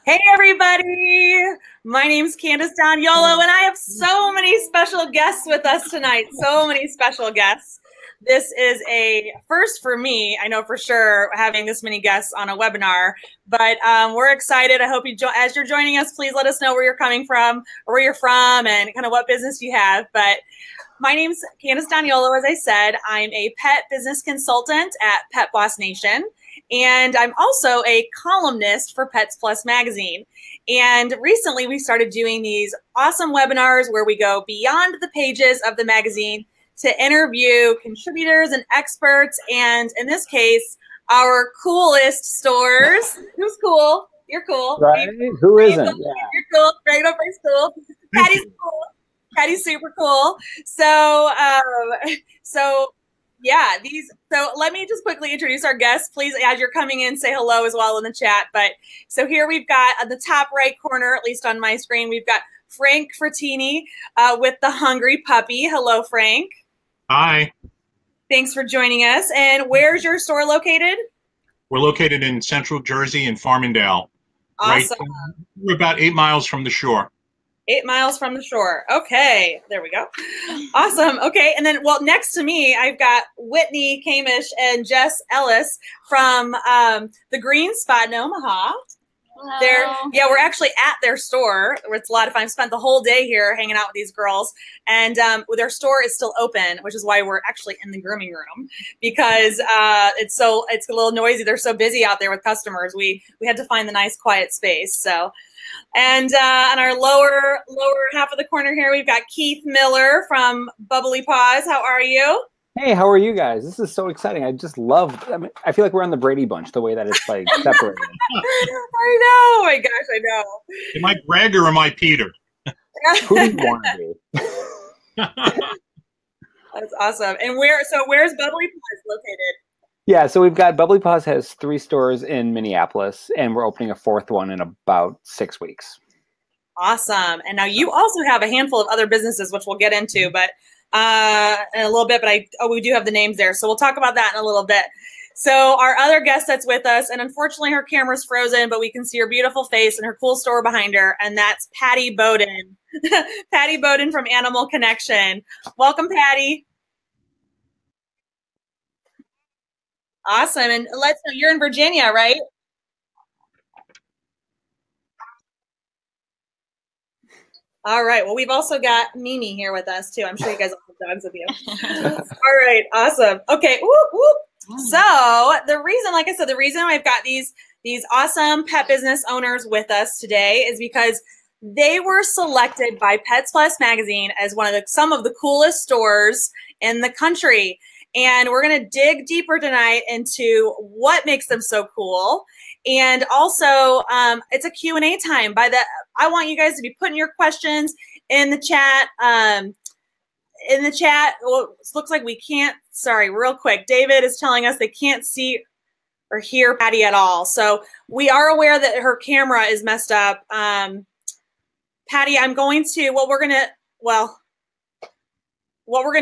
Hey everybody, my name's Candace Daniolo and I have so many special guests with us tonight, so many special guests. This is a first for me, I know for sure, having this many guests on a webinar, but we're excited. I hope you, as you're joining us, please let us know where you're coming from or where you're from and kind of what business you have. But my name's Candace Daniolo, as I said. I'm a pet business consultant at Pet Boss Nation. And I'm also a columnist for Pets Plus magazine. And recently we started doing these awesome webinars where we go beyond the pages of the magazine to interview contributors and experts. And in this case, our coolest stores. Who's cool? You're cool. Right? Who isn't? Yeah. You're cool. Right over cool. Pattie's cool. Pattie's super cool. So yeah, so let me just quickly introduce our guests. Please, as you're coming in, say hello as well in the chat. But so here we've got at the top right corner, at least on my screen, we've got Frank Frattini with the Hungry Puppy. Hello, Frank. Hi. Thanks for joining us. And where's your store located? We're located in Central Jersey in Farmingdale. Awesome. Right, we're about 8 miles from the shore. 8 miles from the shore. Okay, there we go. Awesome. Okay, and then, well, next to me, I've got Whitney, Kamish, and Jess, Ellis from the Green Spot in Omaha. Hello. Yeah, we're actually at their store. It's a lot of fun. I spent the whole day here hanging out with these girls, and their store is still open, which is why we're actually in the grooming room because it's a little noisy. They're so busy out there with customers. We had to find the nice quiet space. So. And on our lower half of the corner here, we've got Keith Miller from Bubbly Paws. How are you? Hey, how are you guys? This is so exciting. I just love, I feel like we're on the Brady Bunch, the way that it's like separated. I know. Oh my gosh, I know. Am I Greg or am I Peter? Who do you want to be? That's awesome. And where's Bubbly Paws located? Yeah, so we've got Bubbly Paws has 3 stores in Minneapolis, and we're opening a 4th one in about 6 weeks. Awesome. And now you also have a handful of other businesses, which we'll get into, but in a little bit. But we do have the names there, so we'll talk about that in a little bit. So our other guest that's with us, and unfortunately her camera's frozen, but we can see her beautiful face and her cool store behind her, and that's Patricia Boden. Patricia Boden from Animal Connection. Welcome, Pattie. Awesome. And let's know, you're in Virginia, right? All right. Well, we've also got Mimi here with us too. I'm sure you guys all have dogs with you. All right. Awesome. Okay. Whoop, whoop. So the reason, like I said, the reason I've got these awesome pet business owners with us today is because they were selected by Pets Plus magazine as some of the coolest stores in the country. And we're going to dig deeper tonight into what makes them so cool. And also, it's a Q&A time. I want you guys to be putting your questions in the chat. Well, it looks like we can't. Sorry, real quick. David is telling us they can't see or hear Pattie at all. So we are aware that her camera is messed up. Pattie, I'm going to, what we're going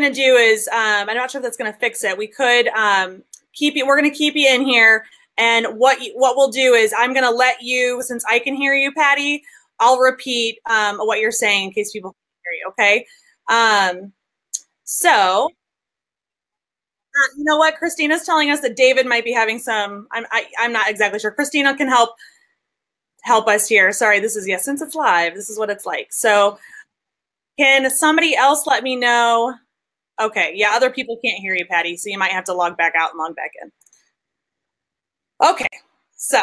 to do is, I'm not sure if that's going to fix it. We could we're going to keep you in here. And what we'll do is I'm going to let you, since I can hear you, Pattie, I'll repeat what you're saying in case people can hear you, okay? So, you know what? Christina's telling us that David might be having some, I'm not exactly sure. Christina can help us here. Sorry, since it's live, this is what it's like. So, can somebody else let me know? Okay, yeah, other people can't hear you, Pattie, so you might have to log back out and log back in. Okay, so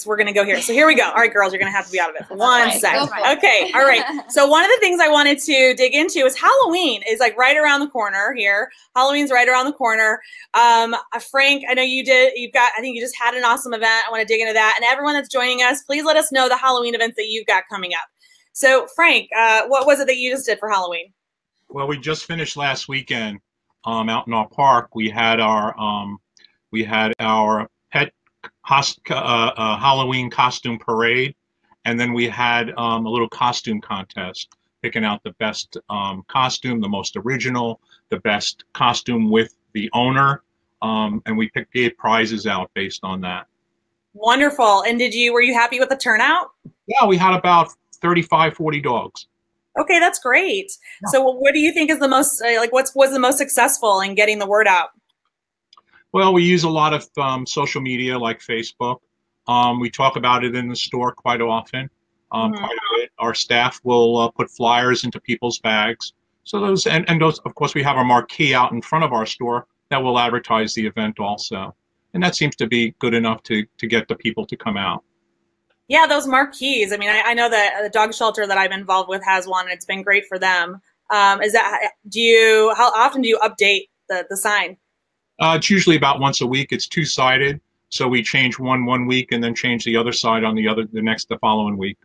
we're going to go here. So here we go. All right, girls, you're going to have to be out of it for one second. Okay, all right. So one of the things I wanted to dig into is Halloween is like right around the corner here. Halloween's right around the corner. Frank, I know I think you just had an awesome event. I want to dig into that. And everyone that's joining us, please let us know the Halloween events that you've got coming up. So Frank, what was it that you just did for Halloween? Well, we just finished last weekend out in our park. We had our pet Halloween costume parade, and then we had a little costume contest, picking out the best costume, the most original, the best costume with the owner, and we gave prizes out based on that. Wonderful. And were you happy with the turnout? Yeah, we had about 35, 40 dogs. Okay, that's great. Yeah. So what do you think is the most, what was the most successful in getting the word out? Well, we use a lot of social media like Facebook. We talk about it in the store quite often, quite a bit. Our staff will put flyers into people's bags. So those, and those, of course, we have our marquee out in front of our store that will advertise the event also. And that seems to be good enough to get the people to come out. Yeah, those marquees. I mean, I know that the dog shelter that I'm involved with has one, and it's been great for them. How often do you update the sign? It's usually about once a week. It's two-sided, so we change one week and then change the other side on the following week.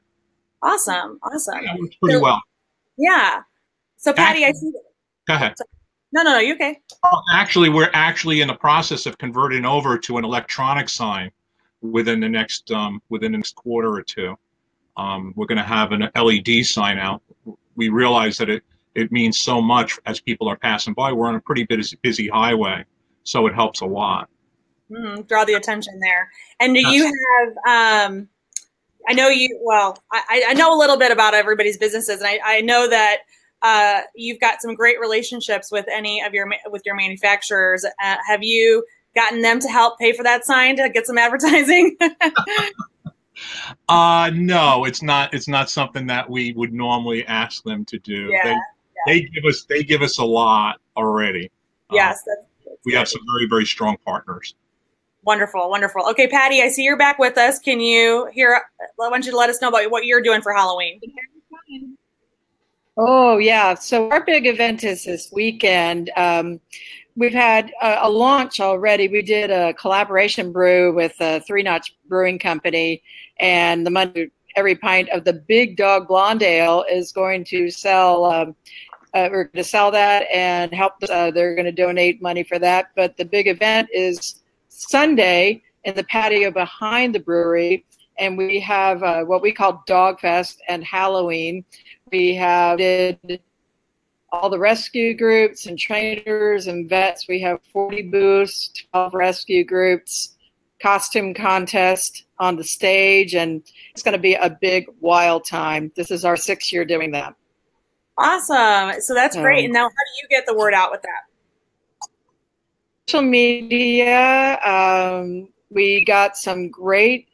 Awesome, awesome. Yeah, it works pretty well. Yeah. So Pattie, I see. Go ahead. No, you okay? Actually, we're actually in the process of converting over to an electronic sign within the next quarter or two. We're going to have an LED sign out. We realize that it means so much as people are passing by. We're on a pretty busy highway, so it helps a lot. Draw the attention there. And do you have? I know you. Well, I know a little bit about everybody's businesses, and I know that you've got some great relationships with your manufacturers. Have you gotten them to help pay for that sign to get some advertising? No, it's not something that we would normally ask them to do. Yeah, they give us a lot already. Yes, we have some very, very strong partners. Wonderful, wonderful. Okay, Pattie, I see you're back with us. Why don't you let us know about what you're doing for Halloween? Oh, yeah. So our big event is this weekend. We've had a launch already. We did a collaboration brew with a 3 Notch Brewing Company, and every pint of the Big Dog Blonde Ale is going to sell. We're going to sell that and help. They're going to donate money for that. But the big event is Sunday in the patio behind the brewery, and we have what we call Dog Fest and Halloween. We did all the rescue groups and trainers and vets. We have 40 booths, 12 rescue groups, costume contest on the stage, and it's going to be a big, wild time. This is our 6th year doing that. Awesome. So that's great. And now how do you get the word out with that? Social media. We got some great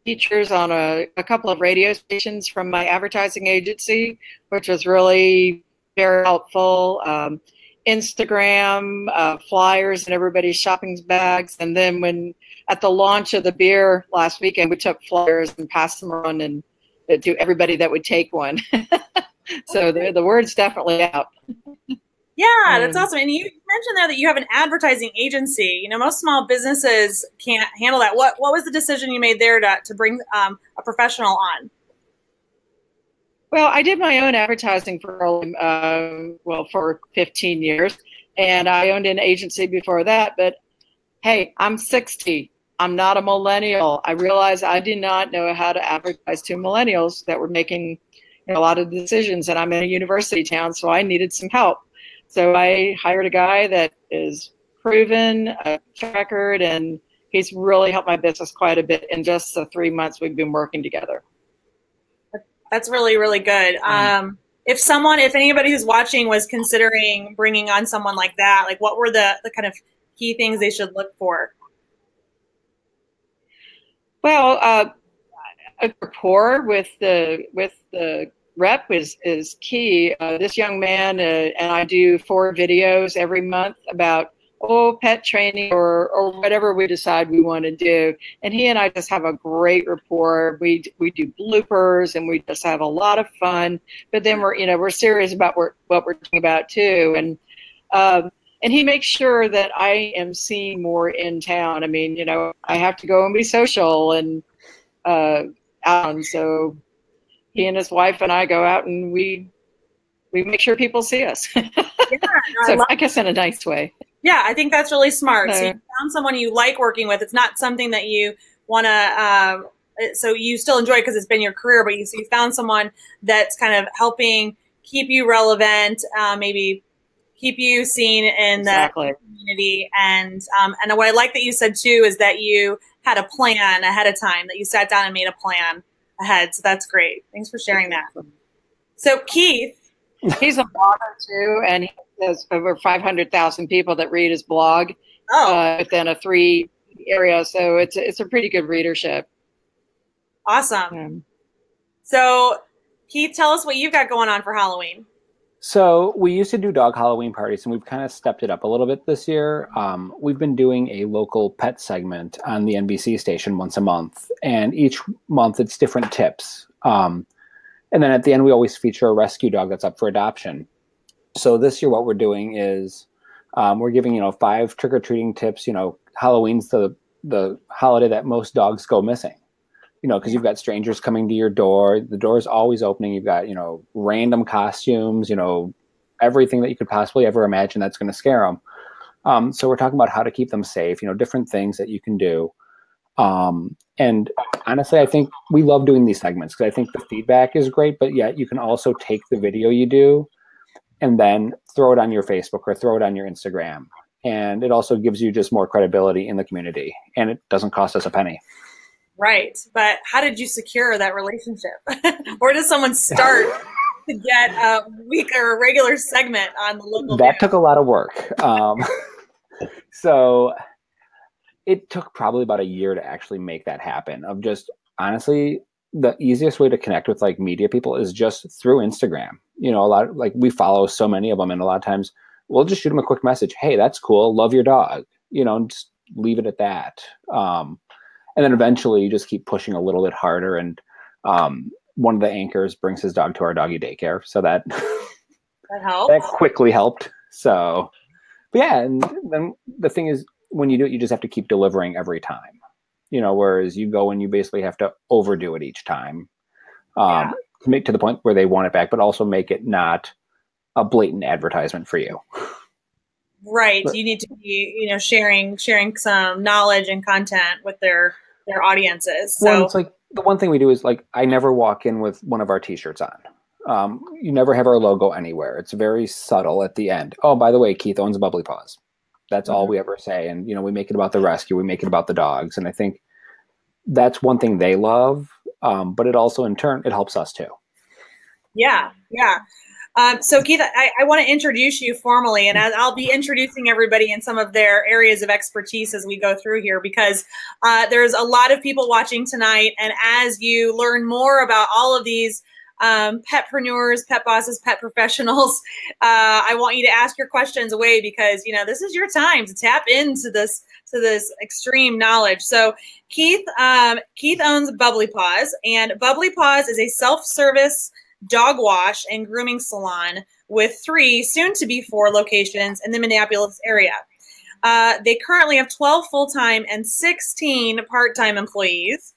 features on a couple of radio stations from my advertising agency, which was really very helpful. Instagram, flyers in everybody's shopping bags. And then at the launch of the beer last weekend, we took flyers and passed them around and to everybody that would take one. So the word's definitely out. Yeah, that's awesome. And you mentioned there that you have an advertising agency. You know, most small businesses can't handle that. What was the decision you made there to bring a professional on? Well, I did my own advertising for 15 years, and I owned an agency before that. But hey, I'm 60. I'm not a millennial. I realized I did not know how to advertise to millennials that were making a lot of decisions, and I'm in a university town, so I needed some help. So I hired a guy that is proven, a track record, and he's really helped my business quite a bit in just the 3 months we've been working together. That's really, really good. If anybody who's watching was considering bringing on someone like that, like what were the kind of key things they should look for? Well, a rapport with the rep is key. This young man and I do 4 videos every month about pet training or whatever we decide we want to do. And he and I just have a great rapport. We do bloopers and we just have a lot of fun. But then we're serious about what we're talking about too. And he makes sure that I am seen more in town. I mean, I have to go and be social and out. So he and his wife and I go out and we make sure people see us. So I guess in a nice way. Yeah, I think that's really smart. So you found someone you like working with. It's not something that you want to, so you still enjoy it because it's been your career, but you found someone that's kind of helping keep you relevant, maybe keep you seen in Exactly. the community. And what I like that you said too is that you had a plan ahead of time, that you sat down and made a plan ahead. So that's great. Thanks for sharing that. So Keith. He's a blogger too, and he has over 500,000 people that read his blog within a 3 area. So it's a pretty good readership. Awesome. So Keith, tell us what you've got going on for Halloween. So we used to do dog Halloween parties, and we've kind of stepped it up a little bit this year. We've been doing a local pet segment on the NBC station once a month, and each month it's different tips. And then at the end, we always feature a rescue dog that's up for adoption. So this year, what we're doing is we're giving, 5 trick-or-treating tips. Halloween's the holiday that most dogs go missing, because you've got strangers coming to your door. The door is always opening. You've got, random costumes, everything that you could possibly ever imagine that's going to scare them. So we're talking about how to keep them safe, different things that you can do. And honestly, I think we love doing these segments because I think the feedback is great, but yet you can also take the video you do and then throw it on your Facebook or throw it on your Instagram. And it also gives you just more credibility in the community, and it doesn't cost us a penny. Right. But how did you secure that relationship? Where does someone start to get a week or a regular segment on the local That video? took a lot of work. So it took probably about a year to actually make that happen. Of just, honestly, the easiest way to connect with like media people is just through Instagram. A lot like we follow so many of them, and a lot of times we'll just shoot them a quick message. Hey, that's cool. Love your dog. And just leave it at that. And then eventually you just keep pushing a little bit harder. And one of the anchors brings his dog to our doggy daycare. So that helped. That quickly helped. So, but yeah. And then the thing is, when you do it, you just have to keep delivering every time, whereas you go and you basically have to overdo it each time to make to the point where they want it back, but also make it not a blatant advertisement for you. Right. But you need to be, sharing some knowledge and content with their audiences. So well, it's like the one thing we do is like, I never walk in with one of our t-shirts on. You never have our logo anywhere. It's very subtle at the end. Oh, by the way, Keith owns Bubbly Paws. That's all we ever say. And, we make it about the rescue. We make it about the dogs. And I think that's one thing they love. But it also, in turn, it helps us too. Yeah. Yeah. So Keith, I want to introduce you formally, and I'll be introducing everybody in some of their areas of expertise as we go through here, because there's a lot of people watching tonight. And as you learn more about all of these petpreneurs, pet bosses, pet professionals, I want you to ask your questions away, because this is your time to tap into this extreme knowledge. So Keith owns Bubbly Paws, and Bubbly Paws is a self-service dog wash and grooming salon with 3, soon to be 4 locations in the Minneapolis area. They currently have 12 full-time and 16 part-time employees.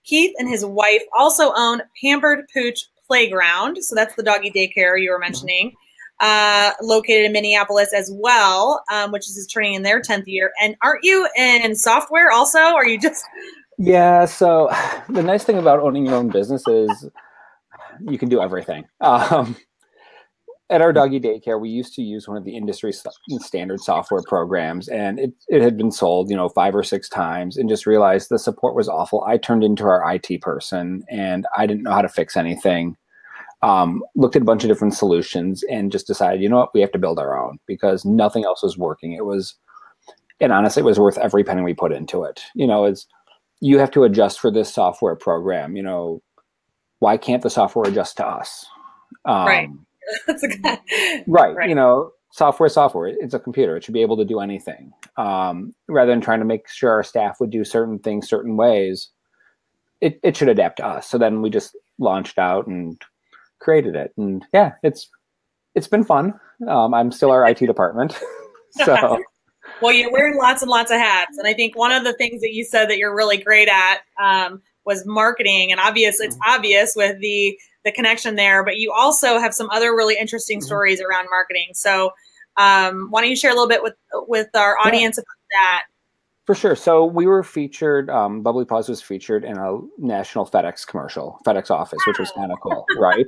Keith and his wife also own Pampered Pooch Playground. So that's the doggy daycare you were mentioning, located in Minneapolis as well, which is turning in their 10th year. And aren't you in software also? Or are you just... Yeah. So the nice thing about owning your own business is you can do everything. At our doggy daycare, we used to use one of the industry standard software programs, and it had been sold, 5 or 6 times, and just realized the support was awful. I turned into our IT person, and I didn't know how to fix anything. Looked at a bunch of different solutions and just decided, we have to build our own, because nothing else was working. And honestly, it was worth every penny we put into it. You have to adjust for this software program. Why can't the software adjust to us? Right. Right. Software. It's a computer. It should be able to do anything. Rather than trying to make sure our staff would do certain things certain ways, it should adapt to us. So then we just launched out and created it. And yeah, it's been fun. I'm still our IT department. So. Well, you're wearing lots and lots of hats. And I think one of the things that you said that you're really great at was marketing. And it's obvious with the connection there, but you also have some other really interesting stories around marketing. So why don't you share a little bit with our audience about that? For sure. So we were featured, Bubbly Paws was featured in a national FedEx commercial, FedEx office, which was kind of cool, right?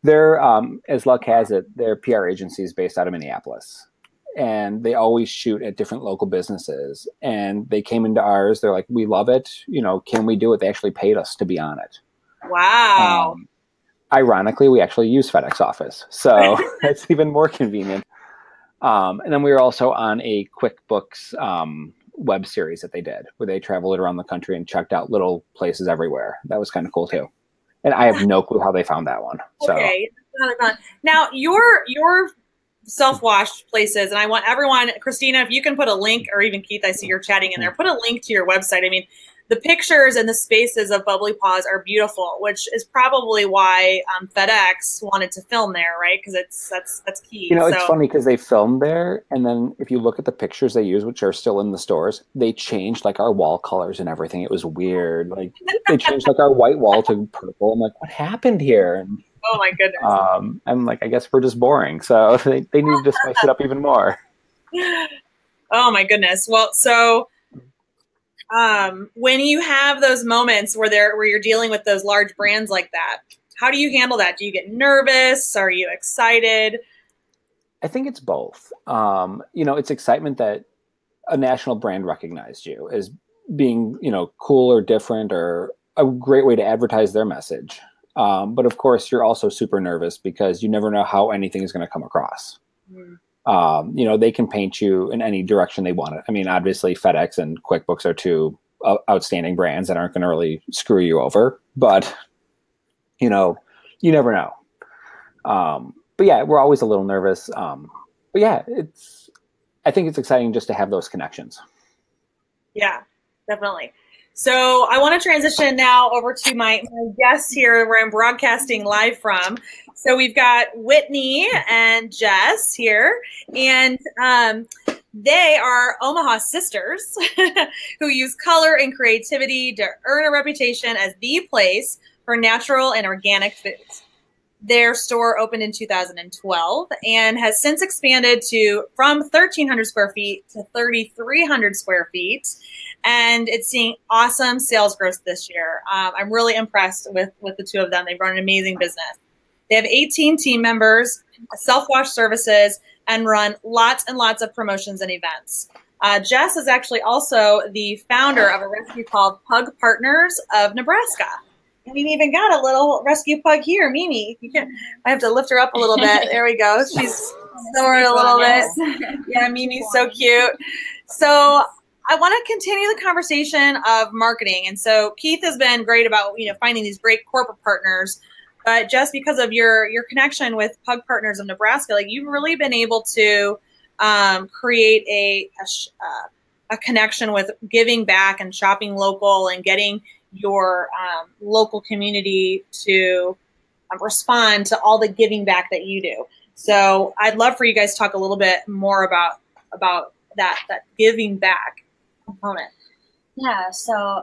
They're, as luck has it, their PR agency is based out of Minneapolis. And they always shoot at different local businesses. And they came into ours. They're like, we love it. You know, can we do it? They actually paid us to be on it. Wow. Ironically, we actually use FedEx office. So it's even more convenient. And then we were also on a QuickBooks web series that they did where they traveled around the country and checked out little places everywhere. That was kind of cool too. And I have no clue how they found that one. Okay. So. Now, your self-wash places, and I want everyone, Christina, if you can put a link, or even Keith, I see you're chatting in there, put a link to your website. I mean, the pictures and the spaces of Bubbly Paws are beautiful, which is probably why FedEx wanted to film there, right? Because that's key. You know, it's funny because they filmed there, and then if you look at the pictures they use, which are still in the stores, they changed like our wall colors and everything. It was weird. Like they changed like our white wall to purple. I'm like, what happened here? And, oh my goodness. I'm like, I guess we're just boring. So they needed to spice it up even more. Oh my goodness. Well, so when you have those moments where you're dealing with those large brands like that, how do you handle that? Do you get nervous? Are you excited? I think it's both. You know, it's excitement that a national brand recognized you as being, you know, cool or different or a great way to advertise their message. But of course, you're also super nervous because you never know how anything is going to come across. Mm. You know, they can paint you in any direction they want it. I mean, obviously FedEx and QuickBooks are two outstanding brands that aren't going to really screw you over, but you know, you never know. But yeah, we're always a little nervous. But yeah, I think it's exciting just to have those connections. Yeah, definitely. So I want to transition now over to my guests here where I'm broadcasting live from. So we've got Whitney and Jess here, and they are Omaha sisters who use color and creativity to earn a reputation as the place for natural and organic foods. Their store opened in 2012 and has since expanded from 1,300 square feet to 3,300 square feet. And it's seeing awesome sales growth this year. I'm really impressed with the two of them. They've run an amazing business. They have 18 team members, self-wash services, and run lots and lots of promotions and events. Jess is actually also the founder of a rescue called Pug Partners of Nebraska. And we've even got a little rescue pug here, Mimi. I have to lift her up a little bit. There we go. She's snoring a little bit. Yeah, Mimi's so cute. So I want to continue the conversation of marketing. And so Keith has been great about, you know, finding these great corporate partners. But just because of your connection with Pug Partners of Nebraska, like you've really been able to create a connection with giving back and shopping local and getting your local community to respond to all the giving back that you do. So I'd love for you guys to talk a little bit more about that giving back component. Yeah, so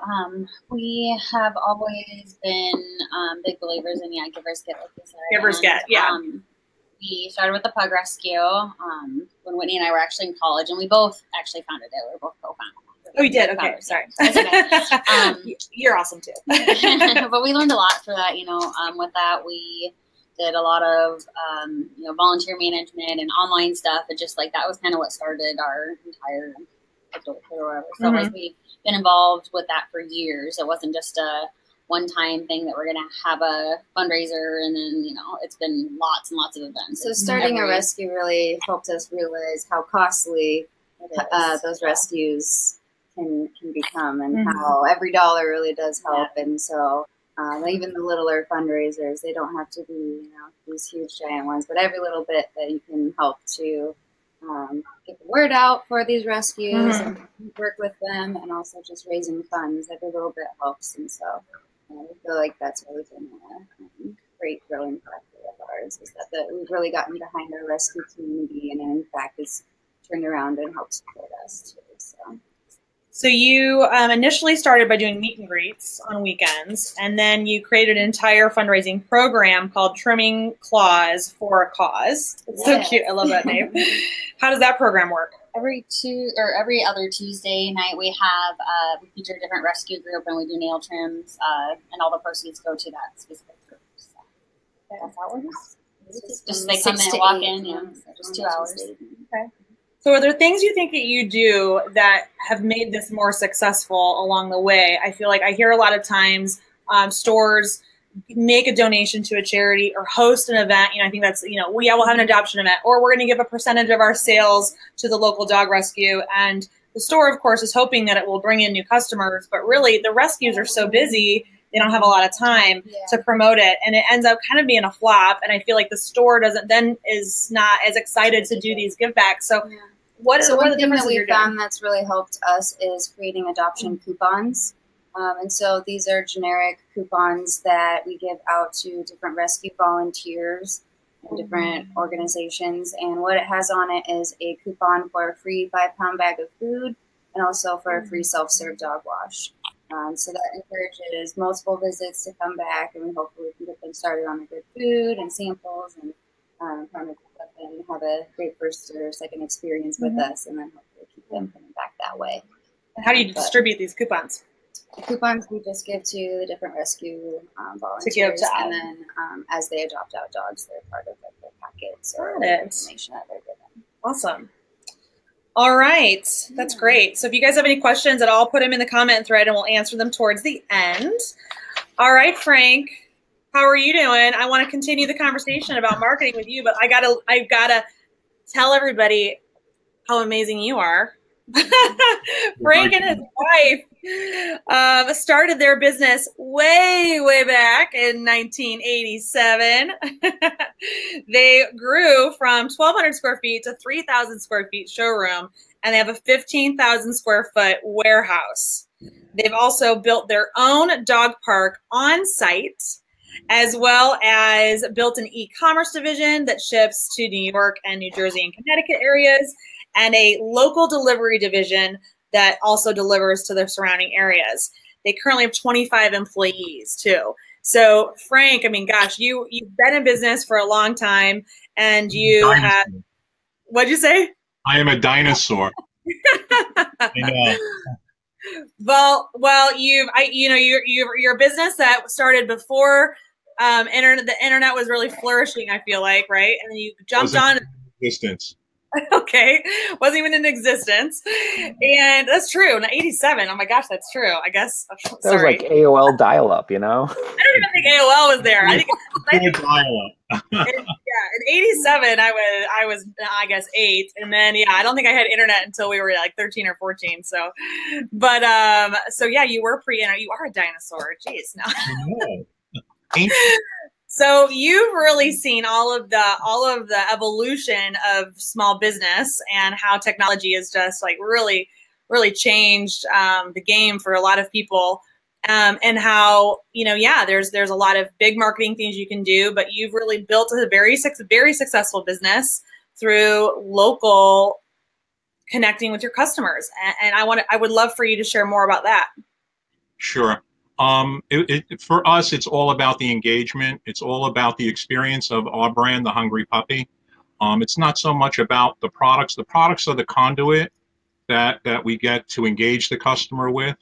we have always been big believers in givers get, like you said. Givers get, yeah. We started with the Pug Rescue when Whitney and I were actually in college, and we both actually founded it. We were both co-founders. Oh, you did? Okay, sorry. That's okay. You're awesome too. But we learned a lot for that. With that we did a lot of volunteer management and online stuff. And just like that was kind of what started our entire adulthood or whatever. So like we've been involved with that for years. It wasn't just a one-time thing that we're going to have a fundraiser and then, it's been lots and lots of events. So starting a rescue really helped us realize how costly those rescues can become and how every dollar really does help. Yeah. And so even the littler fundraisers, they don't have to be, these huge giant ones, but every little bit that you can help to get the word out for these rescues and work with them, and also just raising funds, every little bit helps. And so I feel like that's really been a great growing factor of ours, is that we've really gotten behind our rescue community, and in fact it's turned around and helped support us too. So you initially started by doing meet and greets on weekends, and then you created an entire fundraising program called Trimming Claws for a Cause. It's so cute. I love that name. How does that program work? Every other Tuesday night we feature a different rescue group, and we do nail trims, and all the proceeds go to that specific group. So. hours? Just they come in and walk in, yeah, so just 2 hours. Okay. So are there things you think that you do that have made this more successful along the way? I feel like I hear a lot of times stores make a donation to a charity or host an event. I think that's, we'll have an adoption event, or we're going to give a percentage of our sales to the local dog rescue. And the store, of course, is hoping that it will bring in new customers, but really the rescues are so busy, they don't have a lot of time to promote it. And it ends up kind of being a flop. And I feel like the store is not as excited to do these give backs. So one thing that we found that's really helped us is creating adoption coupons. And so these are generic coupons that we give out to different rescue volunteers and different organizations. And what it has on it is a coupon for a free 5-pound bag of food and also for a free self-serve dog wash. So that encourages multiple visits to come back, and we hopefully can get them started on the good food and samples and kind of and have a great first or second experience with us, and then hopefully keep them coming back that way. And how do you distribute these coupons? The coupons we just give to the different rescue volunteers, and then as they adopt out dogs, they're part of the packets or information that they're given. Awesome. All right. That's great. So if you guys have any questions at all, put them in the comment thread and we'll answer them towards the end. All right, Frank, how are you doing? I want to continue the conversation about marketing with you, but I've gotta tell everybody how amazing you are. Frank and his wife started their business way back in 1987. They grew from 1,200 square feet to 3,000 square feet showroom, and they have a 15,000 square foot warehouse. They've also built their own dog park on site, as well as built an e-commerce division that ships to New York and New Jersey and Connecticut areas, and a local delivery division that also delivers to the surrounding areas. They currently have 25 employees too. So Frank, I mean, gosh, you've been in business for a long time, and you have, what'd you say? I am a dinosaur. I know. Well, you're a business that started before the internet was really flourishing, I feel like, right? And then you jumped on existence. Okay, wasn't even in existence, and that's true. In '87, oh my gosh, that's true. I guess that was like AOL dial-up, I don't even think AOL was there. I think dial-up. In '87, I was I guess 8, and then I don't think I had internet until we were like 13 or 14. So, but so yeah, you were pre-internet. You are a dinosaur. Jeez, no. So you've really seen all of the evolution of small business and how technology has just like really changed the game for a lot of people, and how there's a lot of big marketing things you can do, but you've really built a very successful business through local connecting with your customers, and I would love for you to share more about that. Sure. For us, it's all about the engagement. It's all about the experience of our brand, the Hungry Puppy. It's not so much about the products. The products are the conduit that we get to engage the customer with.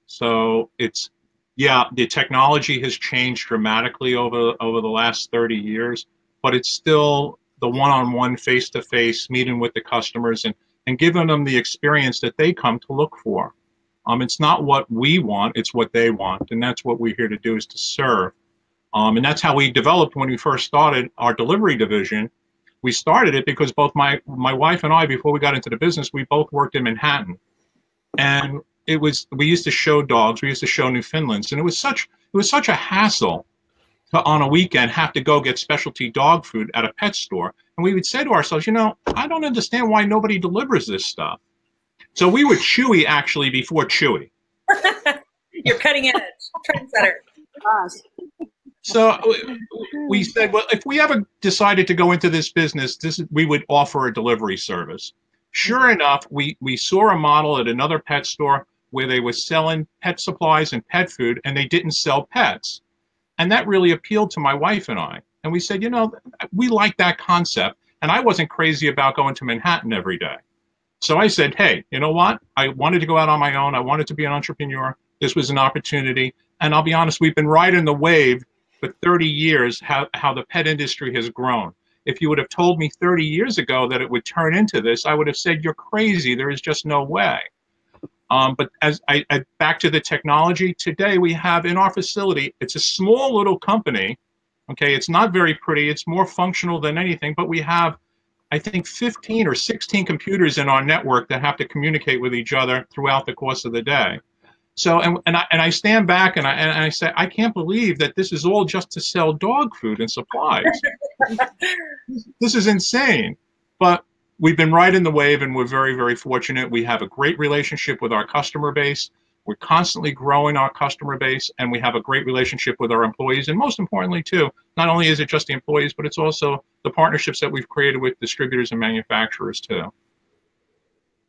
So the technology has changed dramatically over the last 30 years, but it's still the one-on-one, face-to-face meeting with the customers and giving them the experience that they come to look for. It's not what we want, it's what they want, and that's what we're here to do, is to serve. And that's how we developed when we first started our delivery division. We started it because both my wife and I, before we got into the business, we both worked in Manhattan. And we used to show dogs, we used to show Newfoundlands, and it was such a hassle to, on a weekend, have to go get specialty dog food at a pet store. And we would say to ourselves, I don't understand why nobody delivers this stuff. So we were Chewy actually before Chewy. You're cutting edge, trendsetter. So we said, well, if we ever decided to go into this business, we would offer a delivery service. Sure enough, we saw a model at another pet store where they were selling pet supplies and pet food, and they didn't sell pets. And that really appealed to my wife and I. And we said, we like that concept. And I wasn't crazy about going to Manhattan every day. So I said, hey, you know what? I wanted to go out on my own. I wanted to be an entrepreneur. This was an opportunity. And I'll be honest, we've been riding the wave but 30 years, how the pet industry has grown. If you would have told me 30 years ago that it would turn into this, I would have said, you're crazy. There is just no way. But as back to the technology, today we have in our facility, it's a small little company. Okay, it's not very pretty. It's more functional than anything, but we have, I think, 15 or 16 computers in our network that have to communicate with each other throughout the course of the day. So, and I stand back and I say, I can't believe that this is all just to sell dog food and supplies. This is insane. But we've been riding the wave, and we're very, very fortunate. We have a great relationship with our customer base. We're constantly growing our customer base, and we have a great relationship with our employees. And most importantly, too, not only is it just the employees, but it's also the partnerships that we've created with distributors and manufacturers, too.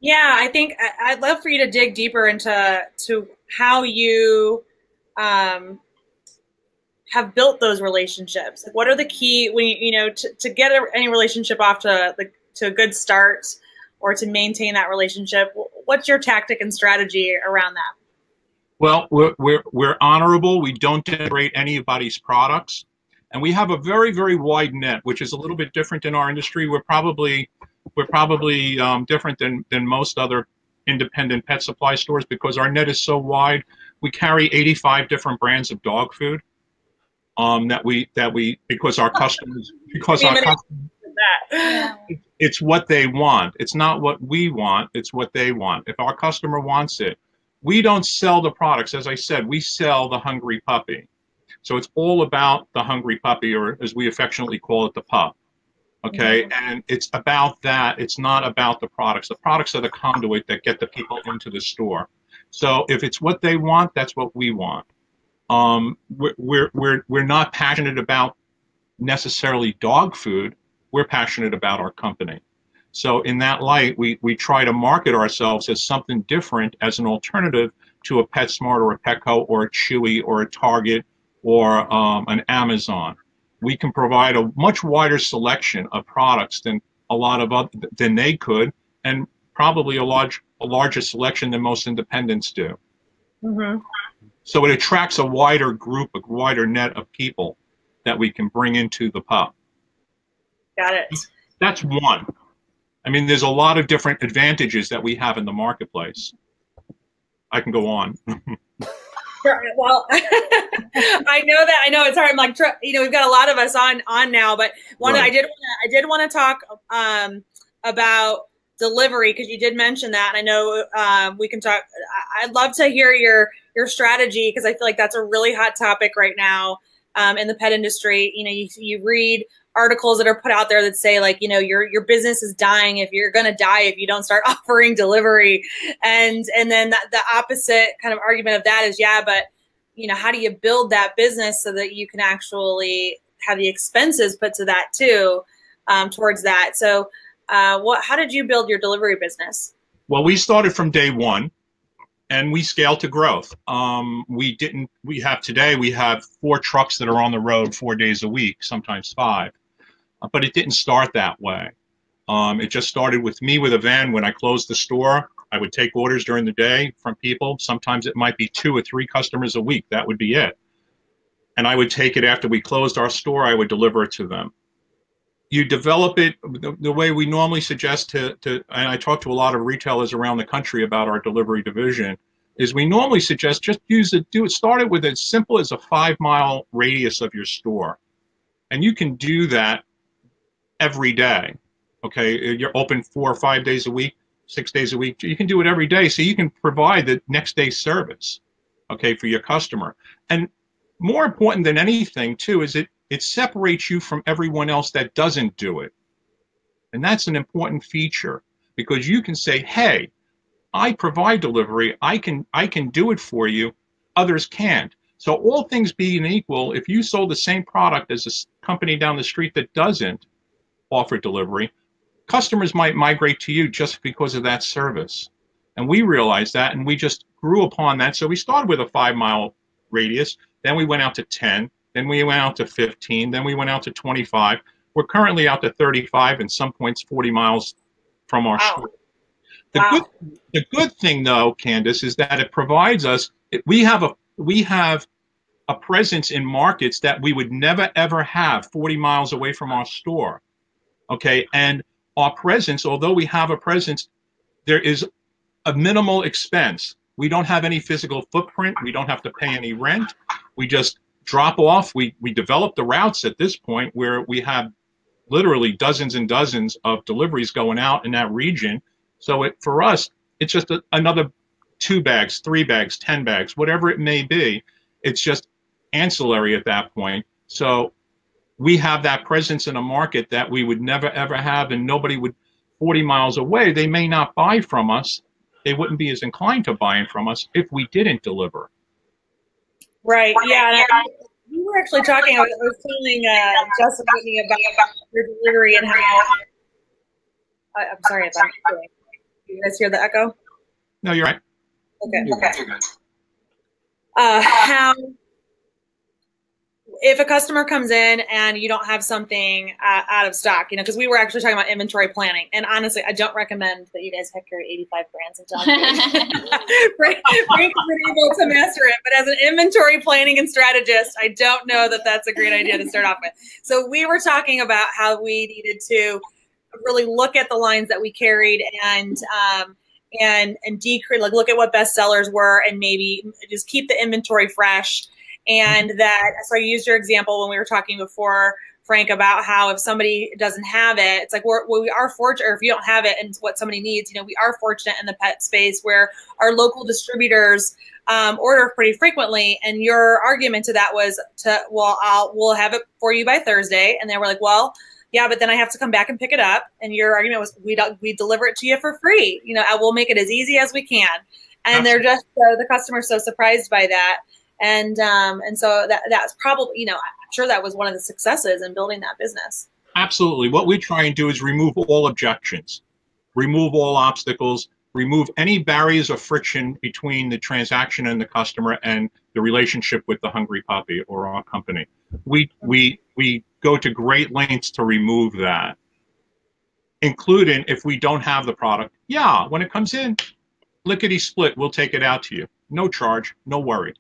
Yeah, I think I'd love for you to dig deeper into how you have built those relationships. Like, what are the key when to get any relationship off to a good start, or to maintain that relationship? What's your tactic and strategy around that? Well, we're honorable. We don't denigrate anybody's products, and we have a very, very wide net, which is a little bit different in our industry. We're probably different than most other independent pet supply stores because our net is so wide. We carry 85 different brands of dog food because our customers it's what they want. It's not what we want. It's what they want. If our customer wants it, we don't sell the products. As I said, we sell the hungry puppy. So it's all about the hungry puppy, or as we affectionately call it, the pup. Okay, and it's about that. It's not about the products. The products are the conduit that get the people into the store. So if it's what they want, that's what we want. We're not passionate about necessarily dog food. We're passionate about our company. So in that light, we try to market ourselves as something different, as an alternative to a PetSmart or a Petco or a Chewy or a Target or an Amazon. We can provide a much wider selection of products than than they could, and probably a larger selection than most independents do. So it attracts a wider group, a wider net of people that we can bring into the pup. Got it. That's one. I mean, there's a lot of different advantages that we have in the marketplace. I can go on. Sure. Well, I know it's hard. I'm like, we've got a lot of us on now, but I did want to talk about delivery, because you did mention that, and I know we can talk. I'd love to hear your strategy, because I feel like that's a really hot topic right now in the pet industry. You read articles that are put out there that say, like, your business is dying if you're going to die if you don't start offering delivery. And then the opposite kind of argument of that is, yeah, but how do you build that business so that you can actually have the expenses put to that too, towards that? So how did you build your delivery business? Well, we started from day one, and we scaled to growth. We have 4 trucks that are on the road 4 days a week, sometimes 5. But it didn't start that way. It just started with me with a van. When I closed the store, I would take orders during the day from people. Sometimes it might be 2 or 3 customers a week. That would be it. And I would take it after we closed our store. I would deliver it to them. You develop it the way we normally suggest and I talk to a lot of retailers around the country about our delivery division, is we normally suggest just start it with as simple as a 5-mile radius of your store. And you can do that every day. Okay, you're open 4 or 5 days a week, 6 days a week. You can do it every day, so you can provide the next day service, okay, for your customer. And more important than anything, too, is it separates you from everyone else that doesn't do it. And that's an important feature, because you can say, hey, I provide delivery. I can do it for you. Others can't. So all things being equal, if you sold the same product as a company down the street that doesn't offer delivery, customers might migrate to you just because of that service. And we realized that, and we just grew upon that. So we started with a 5-mile radius. Then we went out to 10. Then we went out to 15. Then we went out to 25. We're currently out to 35, and some points 40 miles from our store. The good thing, though, Candace, is that it provides us. We have a presence in markets that we would never, ever have 40 miles away from our store. Okay. And our presence, although we have a presence, there is a minimal expense. We don't have any physical footprint. We don't have to pay any rent. We just drop off. We develop the routes at this point where we have literally dozens and dozens of deliveries going out in that region. So for us, it's just another 2 bags, 3 bags, 10 bags, whatever it may be. It's just ancillary at that point. So we have that presence in a market that we would never, ever have, and nobody would, 40 miles away, they may not buy from us. They wouldn't be as inclined to buying from us if we didn't deliver. Right. Yeah. We were actually talking, I was telling Jess and Whitney about your delivery and how, I'm sorry if I'm doing. You guys hear the echo? No, you're right. Okay. How, if a customer comes in and you don't have something out of stock, you know, because we were actually talking about inventory planning, and honestly, I don't recommend that you guys carry 85 brands and dog food. Frank's been able to master it, but as an inventory planning and strategist, I don't know that that's a great idea to start off with. So we were talking about how we needed to really look at the lines that we carried and decrease, like look at what best sellers were, and maybe just keep the inventory fresh. And that, so I used your example when we were talking before, Frank, about how if somebody doesn't have it, it's like we are fortunate, or if you don't have it and what somebody needs, you know, we are fortunate in the pet space where our local distributors order pretty frequently. And your argument to that was we'll have it for you by Thursday. And they were like, well, yeah, but then I have to come back and pick it up. And your argument was we deliver it to you for free. You know, we'll make it as easy as we can. And they're just, the customer's so surprised by that. And so that's probably, you know, I'm sure that was one of the successes in building that business. Absolutely. What we try and do is remove all objections, remove all obstacles, remove any barriers of friction between the transaction and the customer and the relationship with the hungry puppy or our company. We go to great lengths to remove that, including if we don't have the product. Yeah, when it comes in, lickety split, we'll take it out to you. No charge, no worry.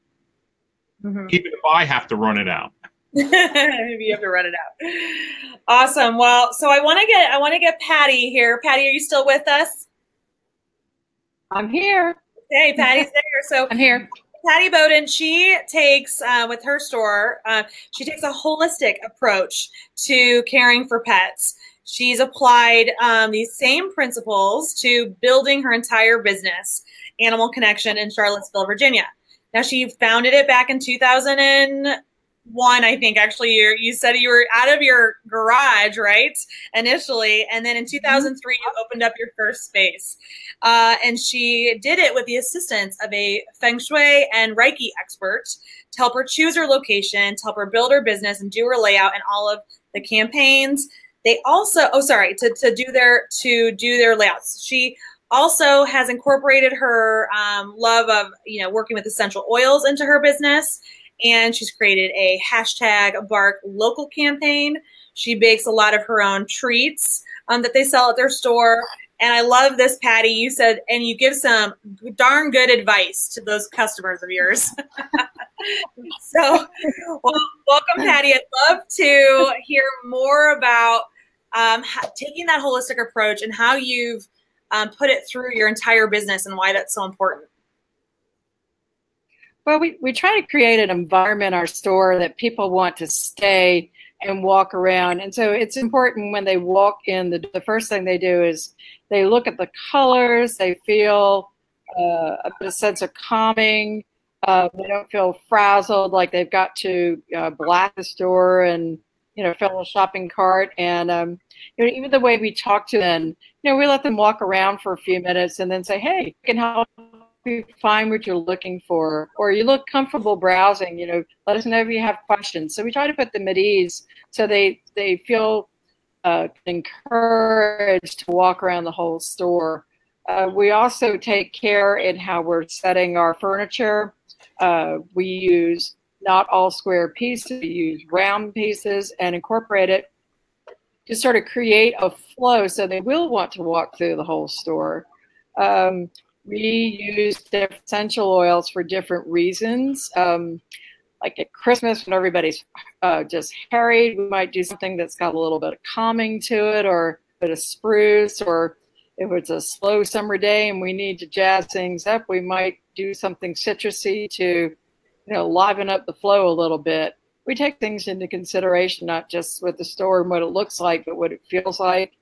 Even if I have to run it out. Maybe you have to run it out. Awesome. Well, so I want to get Pattie here. Pattie, are you still with us? I'm here. Hey, Pattie's there. So I'm here. Patricia Boden, she takes, with her store, she takes a holistic approach to caring for pets. She's applied these same principles to building her entire business, Animal Connection, in Charlottesville, Virginia. Now, she founded it back in 2001, I think. Actually, you said you were out of your garage, right, initially. And then in 2003, you opened up your first space. And she did it with the assistance of a feng shui and reiki expert to help her choose her location, to help her build her business and do her layout and all of the campaigns. They also, to do their layouts. She also has incorporated her love of, you know, working with essential oils into her business, and she's created a #Bark Local campaign. She bakes a lot of her own treats that they sell at their store. And I love this, Pattie. You said, and you give some darn good advice to those customers of yours. So, well, welcome, Pattie. I'd love to hear more about taking that holistic approach and how you've put it through your entire business and why that's so important. Well, we try to create an environment in our store that people want to stay and walk around. And so it's important when they walk in, the first thing they do is they look at the colors, they feel a sense of calming. They don't feel frazzled like they've got to blast the store and, you know, fill a shopping cart. And, you know, even the way we talk to them, you know, we let them walk around for a few minutes and then say, hey, I can help you find what you're looking for, or you look comfortable browsing, you know, let us know if you have questions. So we try to put them at ease so they feel encouraged to walk around the whole store. We also take care in how we're setting our furniture. We use not all square pieces, we use round pieces and incorporate it to sort of create a flow so they will want to walk through the whole store. We use different essential oils for different reasons. like at Christmas when everybody's just harried, we might do something that's got a little bit of calming to it, or a bit of spruce, or if it's a slow summer day and we need to jazz things up, we might do something citrusy to, liven up the flow a little bit. We take things into consideration, not just with the store and what it looks like, but what it feels like,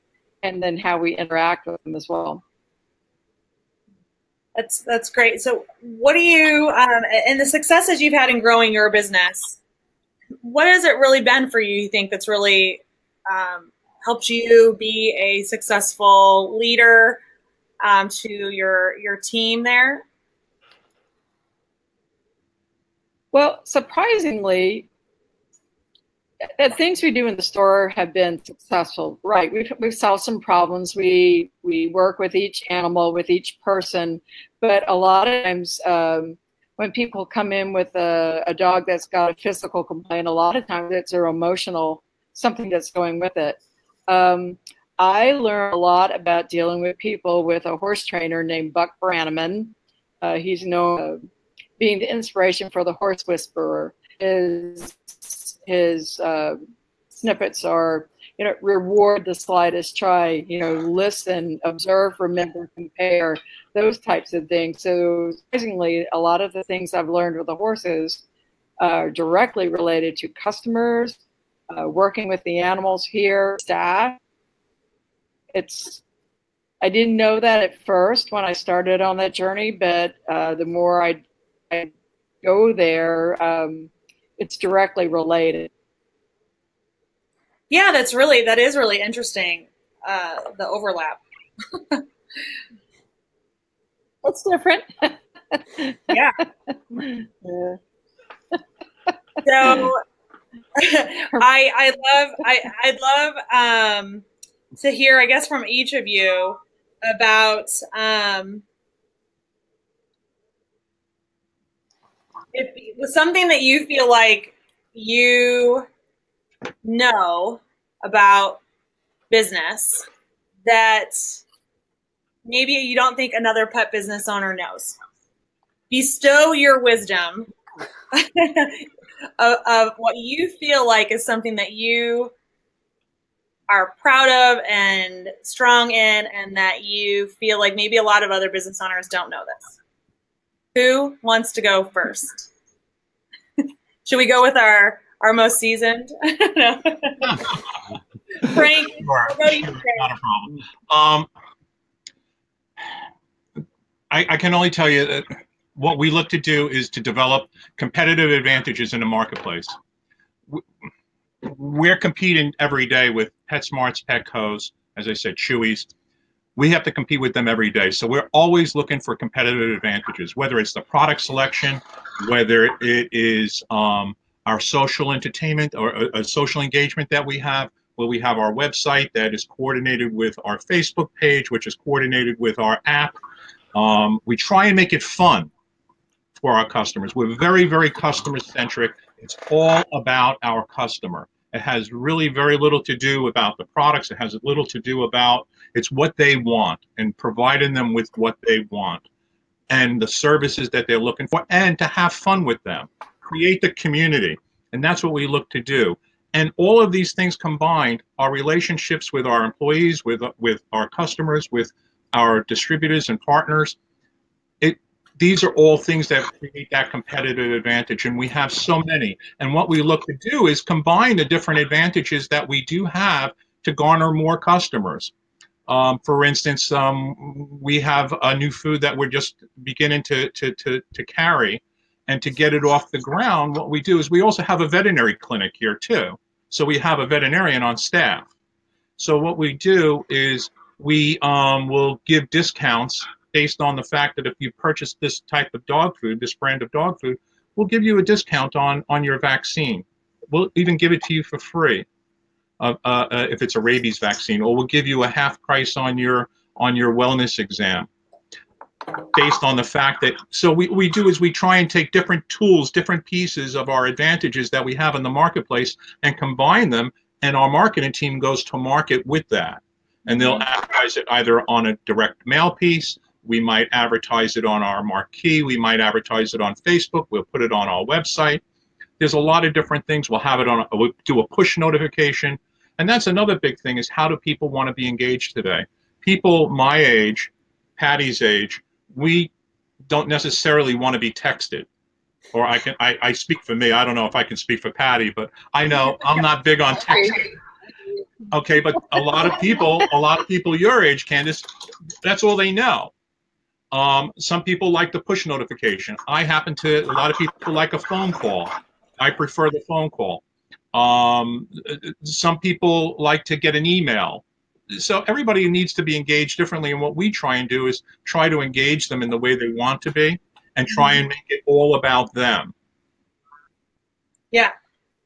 and then how we interact with them as well. That's great. So what do you, and the successes you've had in growing your business, what has it really been for you think that's really helped you be a successful leader to your team there? Well, surprisingly, the things we do in the store have been successful. Right, we've solved some problems. We work with each animal, with each person, but a lot of times when people come in with a dog that's got a physical complaint, a lot of times it's their emotional, something that's going with it. I learned a lot about dealing with people with a horse trainer named Buck Brannaman. He's known being the inspiration for the Horse Whisperer. His snippets are, reward the slightest try, listen, observe, remember, compare, those types of things. So surprisingly, a lot of the things I've learned with the horses are directly related to customers, working with the animals here, staff. I didn't know that at first when I started on that journey, but the more I go there, it's directly related. Yeah, that is really interesting. The overlap. It's different. Yeah. So I'd love to hear, I guess, from each of you about if it was something that you feel like you know about business that maybe you don't think another pet business owner knows. Bestow your wisdom of what you feel like is something that you are proud of and strong in, and that you feel like maybe a lot of other business owners don't know this. Who wants to go first? Should we go with our most seasoned? No. Frank, sure, not a problem. I can only tell you that what we look to do is to develop competitive advantages in the marketplace. We're competing every day with PetSmarts, Petco's, as I said, Chewy's. We have to compete with them every day. So we're always looking for competitive advantages, whether it's the product selection, whether it is our social entertainment or a social engagement that we have, where we have our website that is coordinated with our Facebook page, which is coordinated with our app. We try and make it fun for our customers. We're very, very customer-centric. It's all about our customer. It has really very little to do about the products. It has little to do about, it's what they want and providing them with what they want and the services that they're looking for, and to have fun with them, create the community. And that's what we look to do. And all of these things combined, our relationships with our employees, with our customers, with our distributors and partners, these are all things that create that competitive advantage, and we have so many. And what we look to do is combine the different advantages that we do have to garner more customers. For instance, we have a new food that we're just beginning to carry, and to get it off the ground, what we do is we also have a veterinary clinic here too. So we have a veterinarian on staff. So what we do is we will give discounts based on the fact that if you purchase this type of dog food, this brand of dog food, we'll give you a discount on your vaccine. We'll even give it to you for free if it's a rabies vaccine, or we'll give you a half price on your wellness exam, based on the fact that, so we do is we try and take different tools, different pieces of our advantages that we have in the marketplace and combine them, and our marketing team goes to market with that. And they'll advertise it either on a direct mail piece, we might advertise it on our marquee, we might advertise it on Facebook, we'll put it on our website. There's a lot of different things. We'll have it on, we'll do a push notification. And that's another big thing, is how do people want to be engaged today? People my age, Pattie's age, we don't necessarily want to be texted. Or I speak for me. I don't know if I can speak for Pattie, but I know I'm not big on texting. Okay, but a lot of people your age, Candace, that's all they know. Some people like the push notification. A lot of people like a phone call. I prefer the phone call. Some people like to get an email. So everybody needs to be engaged differently, and what we try and do is try to engage them in the way they want to be, and try and make it all about them. Yeah,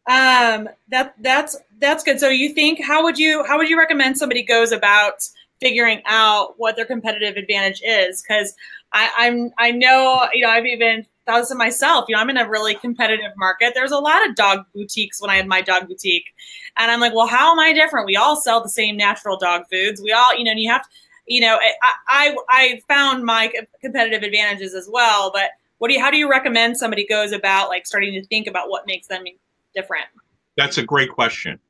that's good. So you think, how would you recommend somebody goes about figuring out what their competitive advantage is? Because I know, I've even thought this of myself. I'm in a really competitive market. There's a lot of dog boutiques when I had my dog boutique, and I'm like, well, how am I different? We all sell the same natural dog foods. We all, and you have to, I found my competitive advantages as well. But how do you recommend somebody goes about like starting to think about what makes them different? That's a great question.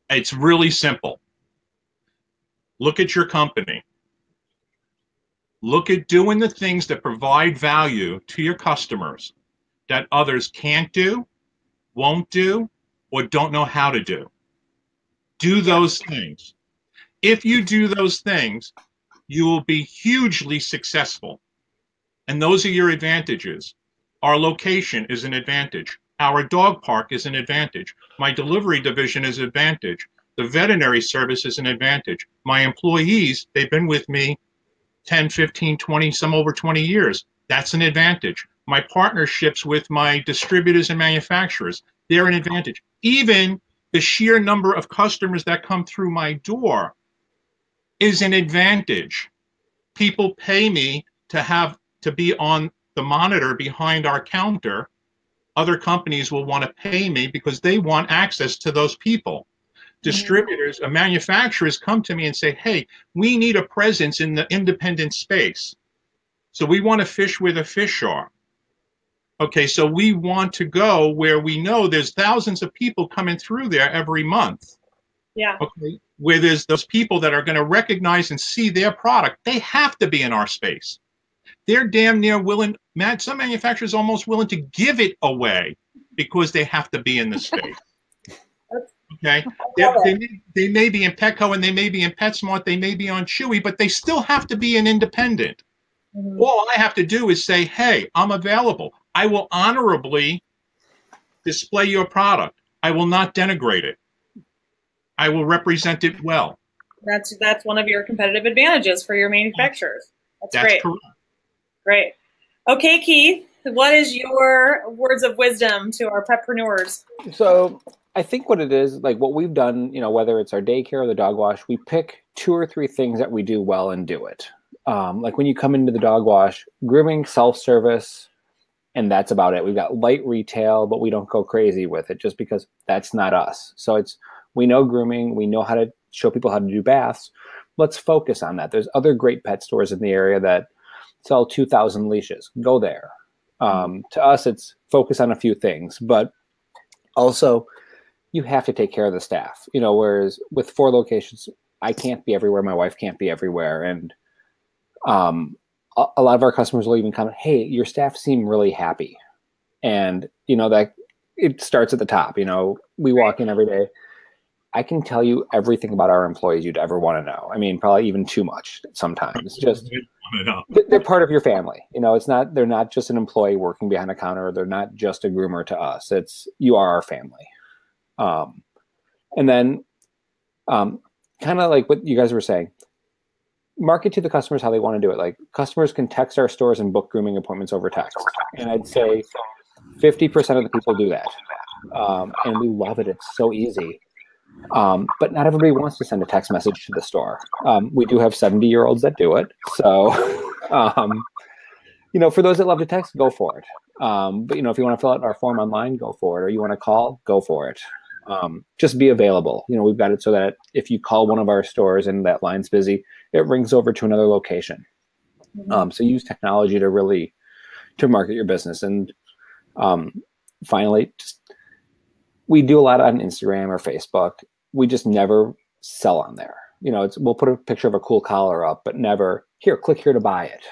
It's really simple. Look at your company. Look at doing the things that provide value to your customers that others can't do, won't do, or don't know how to do. Do those things. If you do those things, you will be hugely successful. And those are your advantages. Our location is an advantage. Our dog park is an advantage. My delivery division is an advantage. The veterinary service is an advantage. My employees, they've been with me 10, 15, 20, some over 20 years. That's an advantage. My partnerships with my distributors and manufacturers, they're an advantage. Even the sheer number of customers that come through my door is an advantage. People pay me to be on the monitor behind our counter. Other companies will want to pay me because they want access to those people. Distributors and manufacturers come to me and say, hey, we need a presence in the independent space. So we want to fish where the fish are. Okay, so we want to go where we know there's thousands of people coming through there every month. Yeah. Okay, where there's those people that are going to recognize and see their product. They have to be in our space. They're damn near willing, some manufacturers almost willing to give it away because they have to be in the space. Okay, they may be in Petco and they may be in PetSmart, they may be on Chewy, but they still have to be an independent. All I have to do is say, hey, I'm available. I will honorably display your product. I will not denigrate it. I will represent it well. That's one of your competitive advantages for your manufacturers. That's great. Correct. Great. Okay, Keith, what is your words of wisdom to our petpreneurs? So I think what it is, like what we've done, whether it's our daycare or the dog wash, we pick 2 or 3 things that we do well and do it. Like when you come into the dog wash, grooming, self-service, and that's about it. We've got light retail, but we don't go crazy with it just because that's not us. So we know grooming, we know how to show people how to do baths. Let's focus on that. There's other great pet stores in the area that sell 2,000 leashes. Go there. To us, it's focus on a few things, but also you have to take care of the staff. Whereas with 4 locations, I can't be everywhere. My wife can't be everywhere. And a lot of our customers will even comment, hey, your staff seem really happy. And, that it starts at the top. We walk in every day. I can tell you everything about our employees you'd ever want to know. I mean, probably even too much sometimes. Just they're part of your family. They're not just an employee working behind a counter. They're not just a groomer to us. You are our family. And then kind of like what you guys were saying, market to the customers how they want to do it. Like customers can text our stores and book grooming appointments over text. And I'd say 50% of the people do that. And we love it. It's so easy. But not everybody wants to send a text message to the store. We do have 70-year-olds that do it. So, for those that love to text, go for it. But, if you want to fill out our form online, go for it. Or you want to call, go for it. Just be available. We've got it so that if you call one of our stores and that line's busy, it rings over to another location. So use technology to market your business. And finally, we do a lot on Instagram or Facebook. We just never sell on there. You know, we'll put a picture of a cool collar up, but never, here, click here to buy it.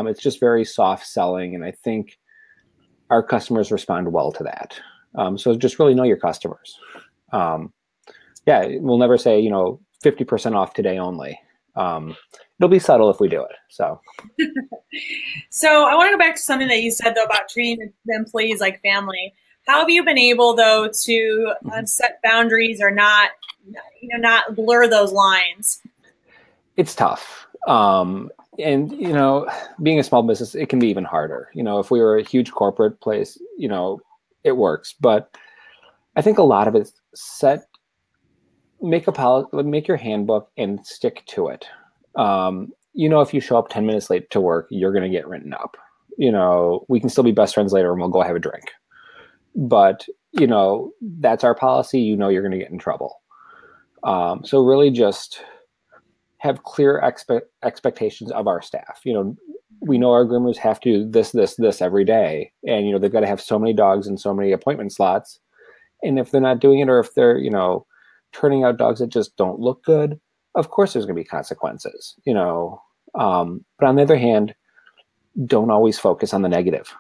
It's just very soft selling. And I think our customers respond well to that. So just really know your customers. Yeah, we'll never say, you know, 50% off today only. It'll be subtle if we do it. So So I want to go back to something that you said, though, about treating the employees like family. How have you been able, though, to set boundaries or not, you know, not blur those lines? It's tough. And, you know, being a small business, it can be even harder. You know, if we were a huge corporate place, you know, it works. But I think a lot of it's make your handbook and stick to it. You know, if you show up 10 minutes late to work, you're going to get written up. You know, we can still be best friends later and we'll go have a drink. But, you know, that's our policy. You know, you're going to get in trouble. So really just have clear expectations of our staff. You know, we know our groomers have to do this every day. And, you know, they've got to have so many dogs and so many appointment slots. And if they're not doing it, or if they're, you know, turning out dogs that just don't look good, of course there's going to be consequences, you know. But on the other hand, don't always focus on the negative.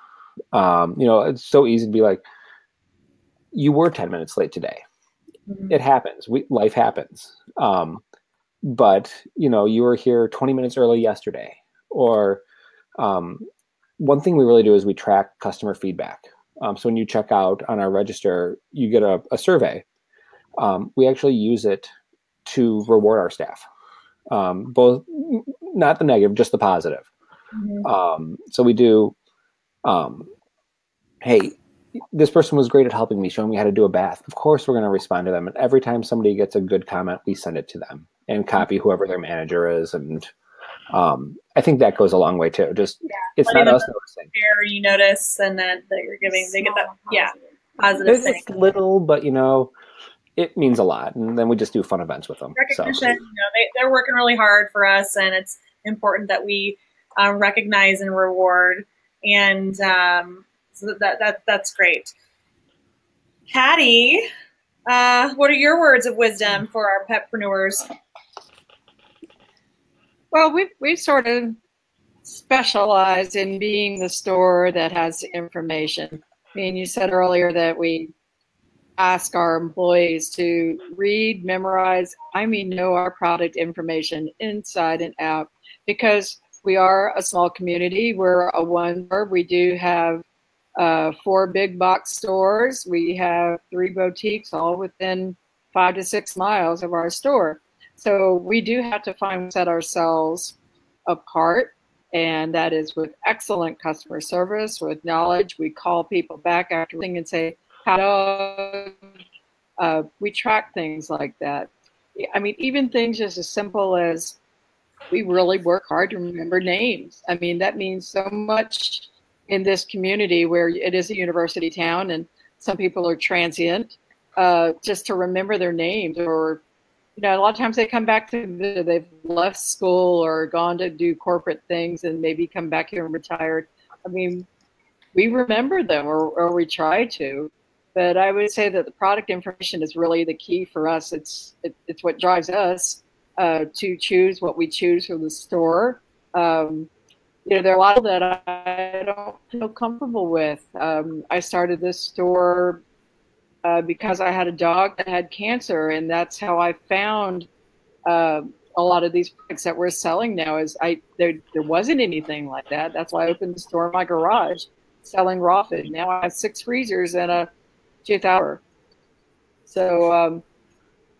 You know, it's so easy to be like, you were 10 minutes late today. Mm-hmm. It happens. Life happens. But, you know, you were here 20 minutes early yesterday. Or one thing we really do is we track customer feedback. So when you check out on our register, you get a survey. We actually use it to reward our staff, both not the negative, just the positive. Mm-hmm. So we do, hey, this person was great at helping me, showing me how to do a bath. Of course, we're going to respond to them. And every time somebody gets a good comment, we send it to them and copy whoever their manager is. And I think that goes a long way too. Just it's not us noticing. You notice, and that you're giving, they get that, positive thing. It's little, but you know, it means a lot. And then we just do fun events with them. Recognition, so. You know, they're working really hard for us, and it's important that we recognize and reward. And so that's great. Pattie, what are your words of wisdom for our petpreneurs? Well, we've sort of specialized in being the store that has information. I mean, you said earlier that we ask our employees to read, memorize, know our product information inside and out, because we are a small community. We're a one store. We do have 4 big box stores. We have 3 boutiques, all within 5 to 6 miles of our store. So we do have to set ourselves apart, and that is with excellent customer service, with knowledge. We call people back after and say, how we track things like that. I mean, even things just as simple as we really work hard to remember names. I mean, that means so much in this community where it is a university town and some people are transient, just to remember their names. Or, you know, a lot of times they come back to they've left school or gone to do corporate things and maybe come back here and retired. I mean, we remember them, or we try to. But I would say that the product information is really the key for us. It's what drives us to choose what we choose for the store. You know, there are a lot of that I don't feel comfortable with. I started this store because I had a dog that had cancer, and that's how I found a lot of these products that we're selling now. There wasn't anything like that. That's why I opened the store in my garage, selling raw food. Now I have 6 freezers and a 2th hour. So,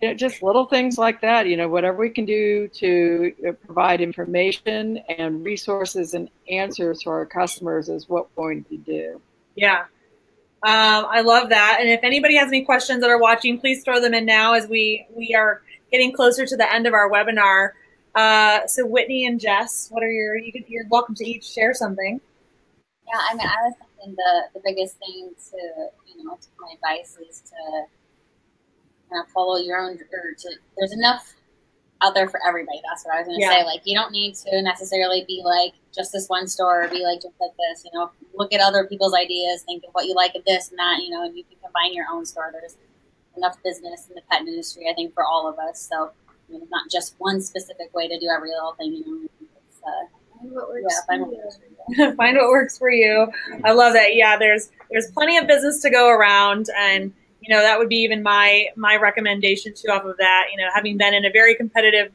you know, just little things like that, you know, whatever we can do to provide information and resources and answers to our customers is what we're going to do. Yeah. I love that. And if anybody has any questions that are watching, please throw them in now as we are getting closer to the end of our webinar. So Whitney and Jess, what are you're welcome to each share something. Yeah, I mean, I was thinking the biggest thing to my advice is to kind of follow your own, there's enough out there for everybody. That's what I was going to say. Like, you don't need to necessarily be like just this one store or be like just like this, you know, look at other people's ideas, think of what you like of this and that, you know, and you can combine your own store. There's enough business in the pet industry, I think, for all of us. So, you know, not just one specific way to do every little thing, you know. It's, find what works for you. Find what works for you. I love that. Yeah, there's plenty of business to go around, and you know, that would be even my recommendation too off of that. You know, having been in a very competitive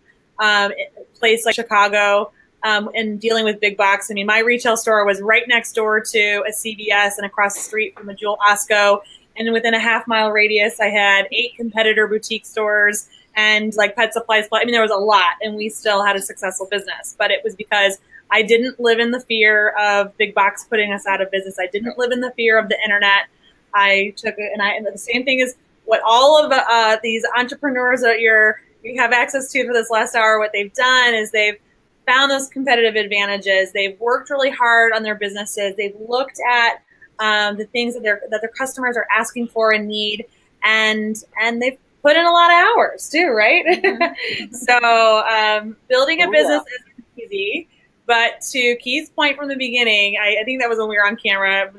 place like Chicago and dealing with big box. I mean, my retail store was right next door to a CVS and across the street from a Jewel Osco. And within a half-mile radius, I had 8 competitor boutique stores and like pet supplies. I mean, there was a lot, and we still had a successful business. But it was because I didn't live in the fear of big box putting us out of business. I didn't live in the fear of the internet. I took it, and the same thing is what all of these entrepreneurs that you have access to for this last hour, what they've done is they've found those competitive advantages. They've worked really hard on their businesses. They've looked at the things that their customers are asking for and need, and they've put in a lot of hours too, right? Mm-hmm. So building a business isn't easy, but to Keith's point from the beginning, I think that was when we were on camera,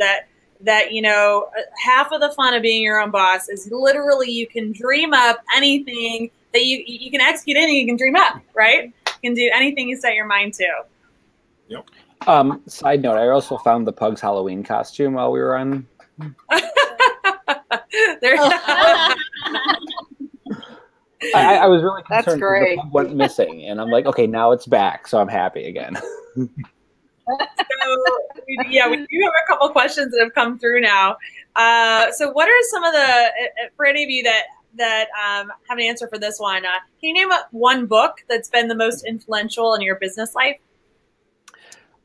that you know, half of the fun of being your own boss is literally you can dream up anything that you can execute anything you can dream up, right? You can do anything you set your mind to. Yep. Side note, I also found the Pug's Halloween costume while we were on. I was really concerned the pug went missing, and I'm like, okay, now it's back, so I'm happy again. So, we do have a couple questions that have come through now. So what are some of for any of you that have an answer for this one, can you name one book that's been the most influential in your business life?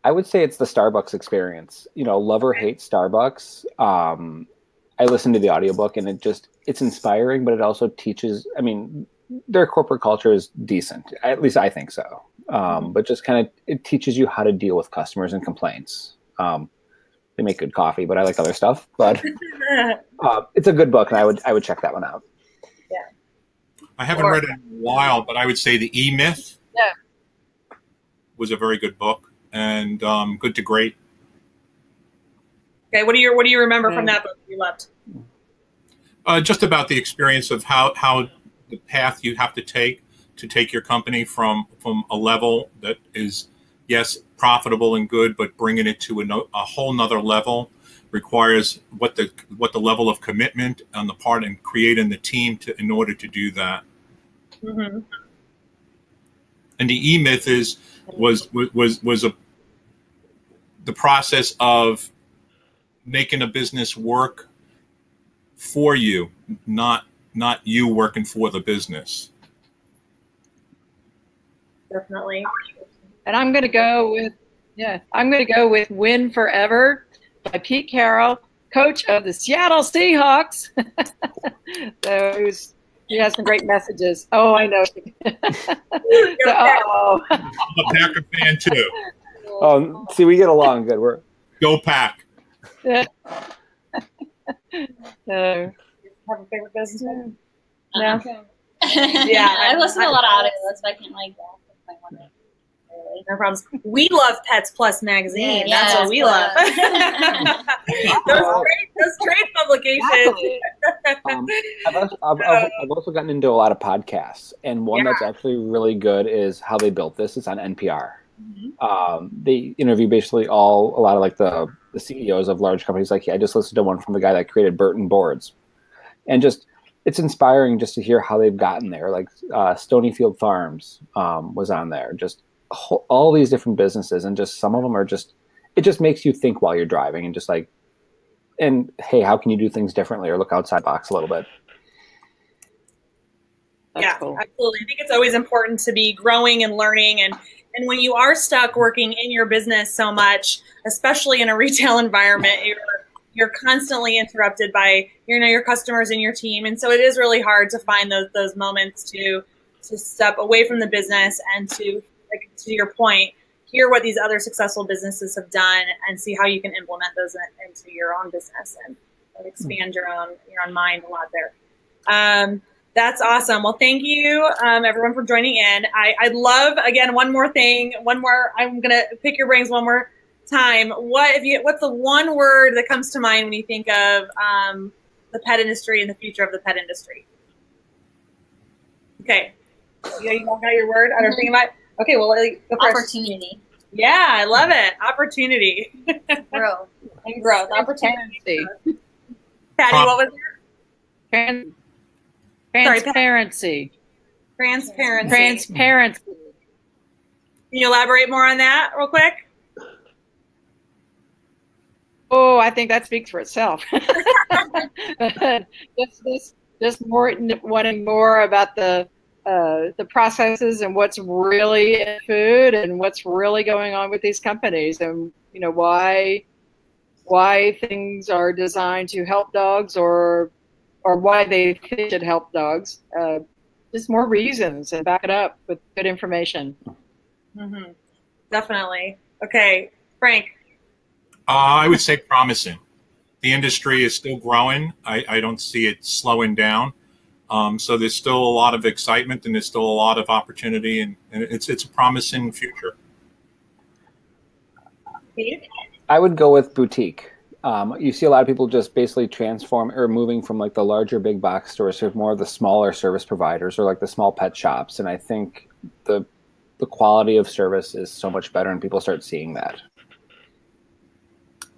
I would say it's the Starbucks Experience. You know, love or hate Starbucks. I listened to the audiobook, and it's inspiring, but it also teaches, I mean, their corporate culture is decent. At least I think so. But just kind of, it teaches you how to deal with customers and complaints. They make good coffee, but I like other stuff. But it's a good book, and I would check that one out. Yeah. I haven't read it in a while, but I would say The E-Myth was a very good book, and Good to Great. Okay, what do you remember from that book you loved? Just about the experience of how the path you have to take your company from a level that is, yes, profitable and good, but bringing it to a whole nother level requires what the level of commitment on the part and creating the team in order to do that. Mm-hmm. And the E-Myth was the process of making a business work for you, not you working for the business. Definitely. And I'm going to go with Win Forever by Pete Carroll, coach of the Seattle Seahawks. So he has some great messages. Oh, I know. I'm a Packer fan too. Oh, see, we get along good. Go Pack. Yeah. Have a favorite business? No. Yeah, I listen to a lot of audiobooks, but I can't like that. No problems. We love Pets Plus magazine. Yeah, that's what we love. those trade publications. I've also gotten into a lot of podcasts, and one that's actually really good is How They Built This. It's on NPR. Mm-hmm. They interview basically a lot of like the CEOs of large companies. Like I just listened to one from the guy that created Burton Boards, and just it's inspiring just to hear how they've gotten there. Like Stonyfield Farms was on there. Just all these different businesses, and just some of them are just, it just makes you think while you're driving, and just like, and hey, how can you do things differently or look outside the box a little bit? That's cool. Absolutely. I think it's always important to be growing and learning, and when you are stuck working in your business so much, especially in a retail environment, you're constantly interrupted by your customers and your team, and so it is really hard to find those moments to step away from the business and to your point, hear what these other successful businesses have done and see how you can implement those into your own business and expand your own mind a lot there. That's awesome. Well, thank you, everyone, for joining in. I'd love, again, one more thing, I'm going to pick your brains one more time. What's the one word that comes to mind when you think of the pet industry and the future of the pet industry? Okay. You all got your word? I don't think about it. Okay, well, go first. Opportunity. Yeah, I love it. Opportunity. Growth. And growth. Opportunity. Pattie, what was it? Transparency. Transparency. Transparency. Can you elaborate more on that real quick? Oh, I think that speaks for itself. just more wanting more about the processes and what's really in food and what's really going on with these companies, and why things are designed to help dogs or why they should help dogs. Just more reasons, and back it up with good information. Mm-hmm. Definitely. Okay, Frank. I would say promising. The industry is still growing. I don't see it slowing down. So there's still a lot of excitement, and there's still a lot of opportunity, and it's a promising future. I would go with boutique. You see a lot of people just basically transform or moving from like the larger big box stores to more of the smaller service providers or like the small pet shops. And I think the quality of service is so much better, and people start seeing that.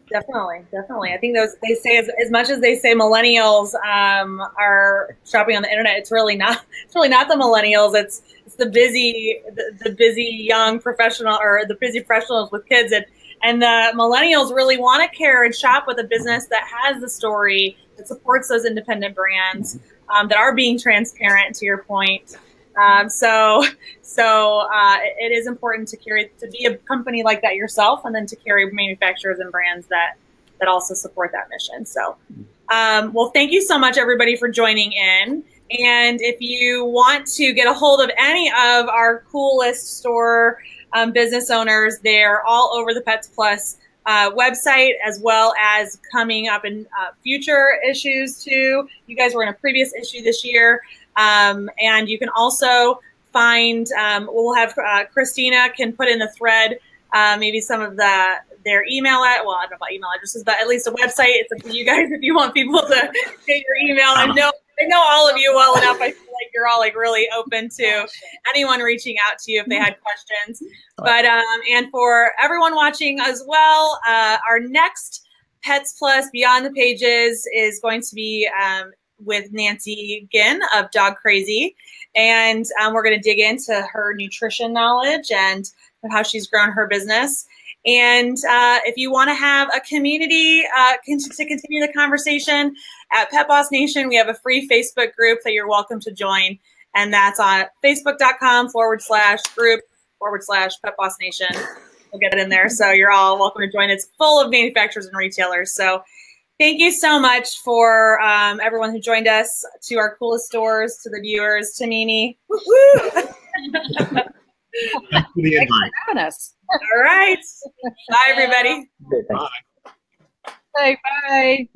Definitely. I think they say as much as they say millennials are shopping on the internet, it's really not the millennials. It's the busy young professional, or the busy professionals with kids, and the millennials really want to care and shop with a business that has the story, that supports those independent brands, that are being transparent, to your point. So it is important to be a company like that yourself, and then to carry manufacturers and brands that also support that mission. So, well, thank you so much, everybody, for joining in. And if you want to get a hold of any of our coolest store business owners, they're all over the Pets Plus website, as well as coming up in future issues too. You guys were in a previous issue this year. And you can also find, we'll have Christina can put in the thread maybe some of their email I don't know about email addresses, but at least a website. It's up to you guys if you want people to get your email. I know all of you well enough. I feel like you're all like really open to anyone reaching out to you if they had questions. But and for everyone watching as well, our next Pets Plus Beyond the Pages is going to be with Nancy Ginn of Dog Crazy, and we're going to dig into her nutrition knowledge and how she's grown her business. And if you want to have a community to continue the conversation at Pet Boss Nation, we have a free Facebook group that you're welcome to join, and that's on facebook.com/group/Pet Boss Nation. We'll get it in there, so you're all welcome to join. It's full of manufacturers and retailers. So thank you so much for everyone who joined us, to our coolest stores, to the viewers, to Mimi. Thanks for the invite. Thanks for having us. All right. Bye, everybody. Bye. Hey, bye.